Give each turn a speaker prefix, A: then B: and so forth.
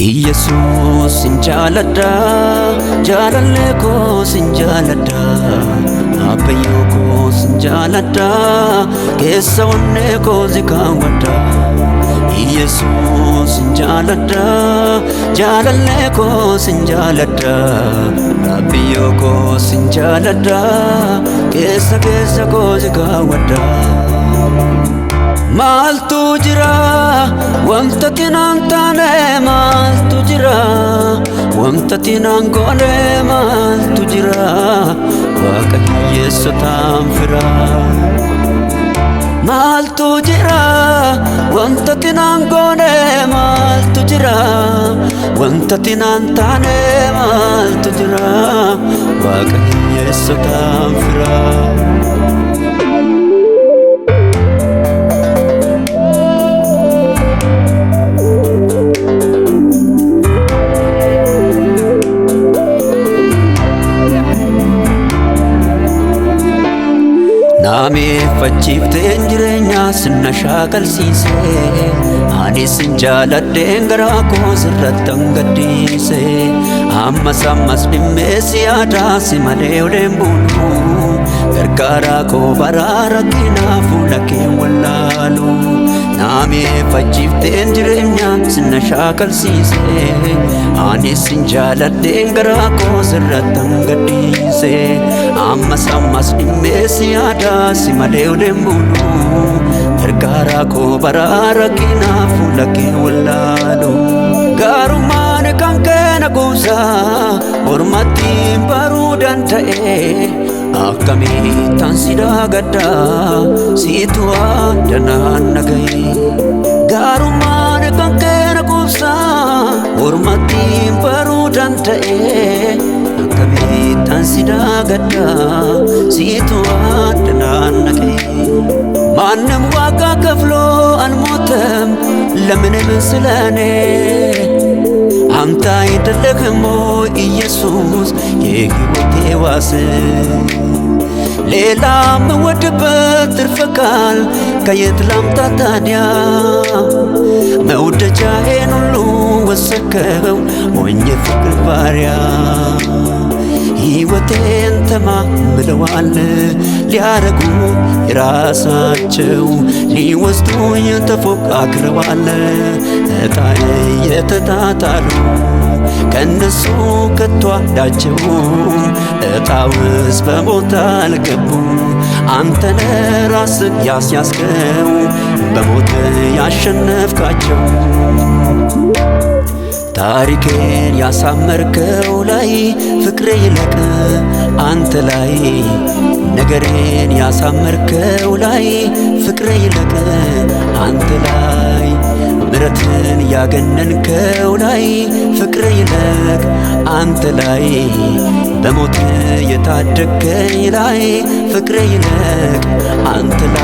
A: ኢየሱስ እንጃለዳ ጃላለኮ እንጃለዳ አበዮኮ እንጃለዳ ከሰውነኮ ዝካወዳ ኢየሱስ እንጃለዳ ጃላለኮ እንጃለዳ አበዮኮ እንጃለዳ ከሰኮ ዝካወዳ Maltu jira wanta tinantane maltu jira wanta tinangone maltu jira Waaqayyo tamfira maltu jira wanta tinangone maltu jira wanta tinantane maltu jira Waaqayyo tamfira Nami facifte jirenya sinashakal sise ani sinjaladde ngara ko sirrattan gaddise amma sammas dimme siyada simale olembulu gargara ko barara kina fulake wallalu Nami facifte jirenya sinashakal sise ani sinjaladde ngara ko sirrattan gaddise amma sammas dimme siyada simale olembulu gargara ko barara kina fulake wallalu garumane kankena goza hormati barudan tae akami tansida gadda situa danan nagai garumane kankena goza hormati barudan tae akami tansida gadda situa danan nagai ማንም ዋጋ ከፍሎ አልሞተም ለምን ስለኔ አንተ አይደለህም ኢየሱስ የሕይወቴ ዋስ ሌላ መወድበት ትርፈካል ከየት ላምጣ ታዲያ መውደጃዬን ሁሉ ወሰከው ሞኝ ፍቅር ባሪያ ሕይወቴን ተማምለዋል ሊያረጉ የራሳቸው ሊወስዱኝ ተፎካክረዋል እጣዬ የተጣጣሉ ከነሱ ከቶ አንዳቸው እጣውስ በሞት አልገቡ አንተነ ራስህ ያስያዝከው በሞት ያሸነፍካቸው ታሪኬን ያሳመርከው ላይ ፍቅሬ ይለቅ አንተ ላይ ነገሬን ያሳመርከው ላይ ፍቅሬ ይለቅ አንተ ላይ ምሕረትን ያገነንከው ላይ ፍቅሬ ይለቅ አንተ ላይ በሞት የታደገኝ ላይ ፍቅሬ ይለቅ አንተ ላይ